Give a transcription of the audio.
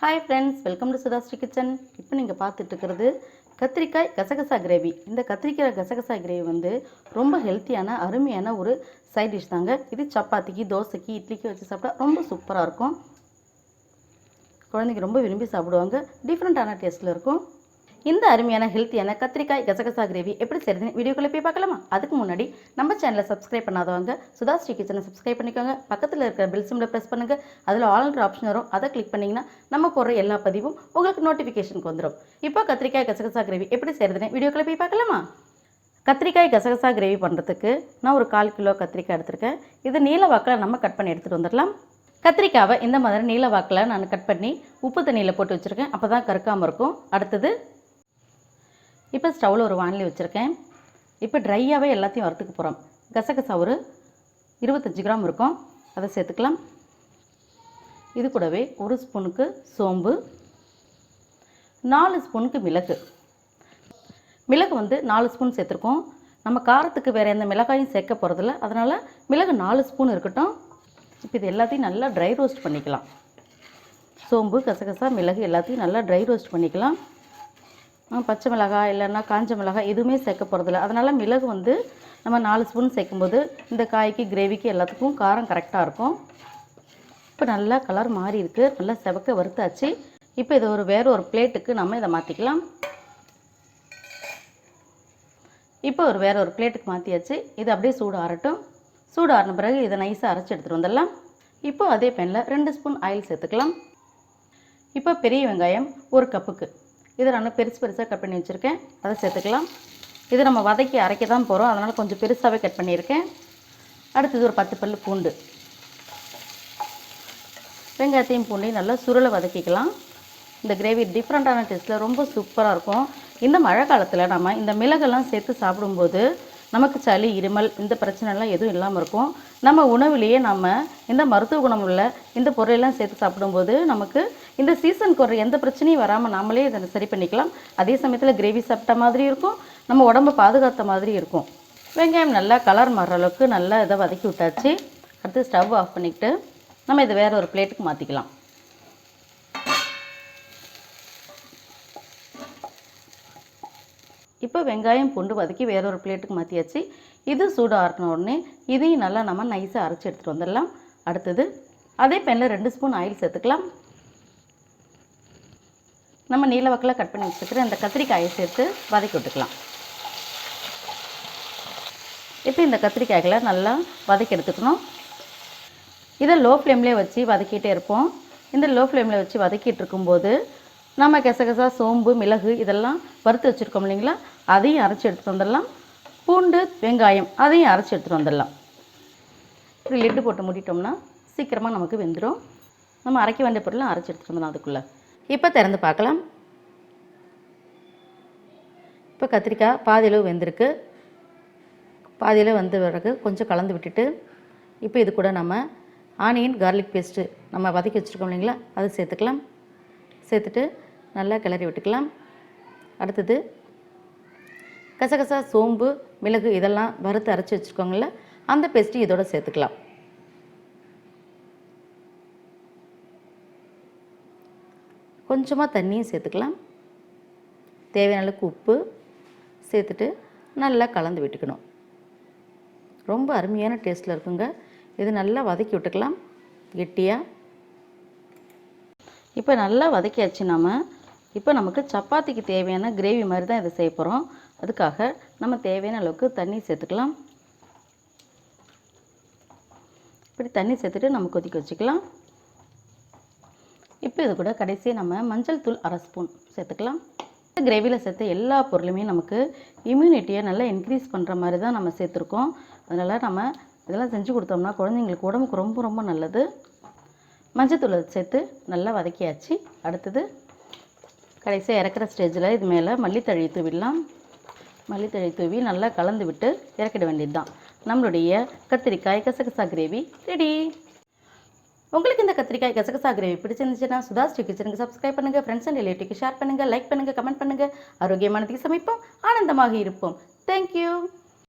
Hi friends, welcome to SudhaSri kitchen. இப்போ நீங்கள் பார்த்துட்டு இருக்கிறது கத்திரிக்காய் கசகசா கிரேவி. இந்த கத்திரிக்காய் கசகசா கிரேவி வந்து ரொம்ப ஹெல்த்தியான அருமையான ஒரு சைட் டிஷ் தாங்க. இது சப்பாத்திக்கு, தோசைக்கு, இட்லிக்கு வச்சு சாப்பிட்டா ரொம்ப சூப்பராக இருக்கும். குழந்தைங்க ரொம்ப விரும்பி சாப்பிடுவாங்க. டிஃப்ரெண்ட்டான டேஸ்ட்டில் இருக்கும். இந்த அருமையான ஹெல்த்தியான கத்திரிக்காய் கசகசா கிரேவி எப்படி செய்யுதுன்னு வீடியோக்குள்ளே போய் பார்க்கலாமா? அதுக்கு முன்னாடி நம்ம சேனலை சப்ஸ்கிரைப் பண்ணாதவங்க SudhaSri கிச்சனை சப்ஸ்கிரைப் பண்ணிக்கோங்க. பக்கத்தில் இருக்கிற பெல் சிம்பிளை ப்ரெஸ் பண்ணுங்கள். அதில் ஆல்ன்ற ஆப்ஷன் வரும். அதை கிளிக் பண்ணிங்கன்னா நம்ம போடுற எல்லா பதிவும் உங்களுக்கு நோட்டிஃபிகேஷனுக்கு வந்துடும். இப்போ கத்திரிக்காய் கசகசா கிரேவி எப்படி செய்யுதுன்னு வீடியோக்குள்ளே போய் பார்க்கலாமா? கத்திரிக்காய் கசகசா கிரேவி பண்ணுறதுக்கு நான் ஒரு 1/4 கிலோ கத்திரிக்காய் எடுத்திருக்கேன். இது நீல வாக்கில் நம்ம கட் பண்ணி எடுத்துகிட்டு வந்துடலாம். கத்திரிக்காவை இந்த மாதிரி நீல வாக்கில் நான் கட் பண்ணி உப்பு தண்ணியில் போட்டு வச்சுருக்கேன். அப்போ தான் கருக்காமல் இருக்கும். அடுத்தது இப்போ ஸ்டவ்வில் ஒரு வானிலை வச்சுருக்கேன். இப்போ ட்ரையாகவே எல்லாத்தையும் வறுத்துக்க போகிறோம். கசகசா ஒரு 25 கிராம் இருக்கும், அதை சேர்த்துக்கலாம். இது கூடவே 1 ஸ்பூனுக்கு சோம்பு, 4 ஸ்பூனுக்கு மிளகு வந்து 4 ஸ்பூன் சேர்த்துருக்கோம். நம்ம காரத்துக்கு வேறு எந்த மிளகாயும் சேர்க்க போகிறதில்ல, அதனால் மிளகு 4 ஸ்பூன் இருக்கட்டும். இப்போ இது எல்லாத்தையும் நல்லா ட்ரை ரோஸ்ட் பண்ணிக்கலாம். சோம்பு, கசகசா, மிளகு எல்லாத்தையும் நல்லா ட்ரை ரோஸ்ட் பண்ணிக்கலாம். பச்சை மிளகாய் இல்லைன்னா காஞ்ச மிளகாய் எதுவுமே சேர்க்க போகிறதில்ல, அதனால் மிளகு வந்து நம்ம 4 ஸ்பூன் சேர்க்கும்போது இந்த காய்க்கு, கிரேவிக்கு எல்லாத்துக்கும் காரம் கரெக்டாக இருக்கும். இப்போ நல்லா கலர் மாறி இருக்குது, நல்லா செவக்க வறுத்தாச்சு. இப்போ இதை வேறு ஒரு பிளேட்டுக்கு நம்ம இதை மாற்றிக்கலாம். இப்போ வேறு ஒரு பிளேட்டுக்கு மாற்றியாச்சு. இது அப்படியே சூடு ஆறட்டும். சூடு ஆறின பிறகு இதை நைஸாக அரைச்சி எடுத்துகிட்டு வந்துடலாம். இப்போ அதே பேனில் 2 ஸ்பூன் ஆயில் சேர்த்துக்கலாம். இப்போ பெரிய வெங்காயம் 1 கப்புக்கு, இதை நான் பெருசாக கட் பண்ணி வச்சுருக்கேன், அதை சேர்த்துக்கலாம். இதை நம்ம வதக்கி அரைக்க தான் போகிறோம், அதனால் கொஞ்சம் பெருசாகவே கட் பண்ணியிருக்கேன். அடுத்தது ஒரு 10 பல் பூண்டு. வெங்காயத்தையும் பூண்டையும் நல்லா சுருளை வதக்கிக்கலாம். இந்த கிரேவி டிஃப்ரெண்ட்டான டேஸ்ட்டில் ரொம்ப சூப்பராக இருக்கும். இந்த மழை காலத்தில் நம்ம இந்த மிளகெல்லாம் சேர்த்து சாப்பிடும்போது நமக்கு சளி, இருமல் இந்த பிரச்சனைலாம் எதுவும் இல்லாமல் இருக்கும். நம்ம உணவுலேயே நம்ம இந்த மருத்துவ குணம் உள்ள இந்த பொருளெல்லாம் சேர்த்து சாப்பிடும்போது நமக்கு இந்த சீசனுக்கு ஒரு எந்த பிரச்சனையும் வராமல் நாமளே இதை சரி பண்ணிக்கலாம். அதே சமயத்தில் கிரேவி சாப்பிட்ட மாதிரி இருக்கும், நம்ம உடம்பை பாதுகாத்த மாதிரி இருக்கும். வெங்காயம் நல்லா கலர் மாறுற அளவுக்கு நல்லா இதை வதக்கி விட்டாச்சு. அடுத்து ஸ்டவ் ஆஃப் பண்ணிக்கிட்டு நம்ம இதை வேறு ஒரு பிளேட்டுக்கு மாற்றிக்கலாம். இப்போ வெங்காயம் பூண்டு வதக்கி வேறு ஒரு பிளேட்டுக்கு மாற்றியாச்சு. இது சூடு ஆறின உடனே இதையும் நல்லா நம்ம நைஸாக அரைச்சி எடுத்துகிட்டு வந்துடலாம். அடுத்தது அதே பேனில் 2 ஸ்பூன் ஆயில் சேர்த்துக்கலாம். நம்ம நீல வாக்கில் கட் பண்ணி வச்சுக்கிற இந்த கத்திரிக்காயை சேர்த்து வதக்கி விட்டுக்கலாம். இப்போ இந்த கத்திரிக்காய்களை நல்லா வதக்கி எடுத்துக்கணும். இதை லோ ஃப்ளேம்லேயே வச்சு வதக்கிட்டே இருப்போம். இந்த லோ ஃப்ளேமில் வச்சு வதக்கிட்டு இருக்கும்போது நம்ம கசகசா, சோம்பு, மிளகு இதெல்லாம் வறுத்து வச்சுருக்கோம் இல்லைங்களா, அதையும் அரைச்சி எடுத்துகிட்டு வந்துடலாம். பூண்டு, வெங்காயம் அதையும் அரைச்சி எடுத்துகிட்டு வந்துடலாம். இப்படி லிட்டு போட்டு மூடிட்டோம்னா சீக்கிரமாக நமக்கு வெந்துடும். நம்ம அரைக்க வேண்டிய பொருளை அரைச்சி எடுத்துகிட்டு வந்துடலாம் அதுக்குள்ளே. இப்போ திறந்து பார்க்கலாம். இப்போ கத்திரிக்காய் பாதியளவு வெந்திருக்கு. பாதியளவு வந்த பிறகு கொஞ்சம் கலந்து விட்டுட்டு இப்போ இது கூட நம்ம ஆனியன் கார்லிக் பேஸ்ட்டு நம்ம வதக்கி வச்சுருக்கோம் இல்லைங்களா, அதை சேர்த்துக்கலாம். சேர்த்துட்டு நல்லா கிளறி விட்டுக்கலாம். அடுத்தது கசகசா, சோம்பு, மிளகு இதெல்லாம் வறுத்து அரைச்சி வச்சுருக்கோங்கள, அந்த பேஸ்ட்டு இதோட சேர்த்துக்கலாம். கொஞ்சமாக தண்ணியும் சேர்த்துக்கலாம். தேவையான அளவுக்கு உப்பு சேர்த்துட்டு நல்லா கலந்து விட்டுக்கணும். ரொம்ப அருமையான டேஸ்ட்டில் இருக்குங்க. இது நல்லா வதக்கி விட்டுக்கலாம் கெட்டியாக. இப்போ நல்லா வதக்கியாச்சு. இப்போ நமக்கு சப்பாத்திக்கு தேவையான கிரேவி மாதிரி தான் இதை செய்ய போகிறோம். அதுக்காக நம்ம தேவையான அளவுக்கு தண்ணி சேர்த்துக்கலாம். இப்படி தண்ணி சேர்த்துட்டு நம்ம கொதிக்க வச்சுக்கலாம். இப்போ இது கூட கடைசியாக நம்ம மஞ்சள் தூள் 1/2 ஸ்பூன் சேர்த்துக்கலாம். இந்த கிரேவியில் சேர்த்த எல்லா பொருளுமே நமக்கு இம்யூனிட்டியை நல்லா இன்க்ரீஸ் பண்ணுற மாதிரி தான் நம்ம சேர்த்துருக்கோம். அதனால் நம்ம இதெல்லாம் செஞ்சு கொடுத்தோம்னா குழந்தைங்களுக்கு உடம்புக்கு ரொம்ப ரொம்ப நல்லது. மஞ்சத்தூளை சேர்த்து நல்லா வதக்கியாச்சு. அடுத்தது கடைசியாக இறக்குற ஸ்டேஜில் இது மேலே மல்லித்தழி தூவிடலாம். மல்லித்தழி தூவி நல்லா கலந்து விட்டு இறக்கிட வேண்டியது தான். நம்மளுடைய கத்திரிக்காய் கசகசா கிரேவி ரெடி. உங்களுக்கு இந்த கத்திரிக்காய் கசகசா கிரேவி பிடிச்சிருந்துச்சுன்னா SudhaSri கிச்சனுக்கு சப்ஸ்கிரைப் பண்ணுங்கள். ஃப்ரெண்ட்ஸ் அண்ட் ரிலேட்டிவ்க்கு ஷேர் பண்ணுங்கள், லைக் பண்ணுங்கள், கமெண்ட் பண்ணுங்கள். ஆரோக்கியமானதுக்கு சமைப்போம், ஆனந்தமாக இருப்போம். தேங்க்யூ.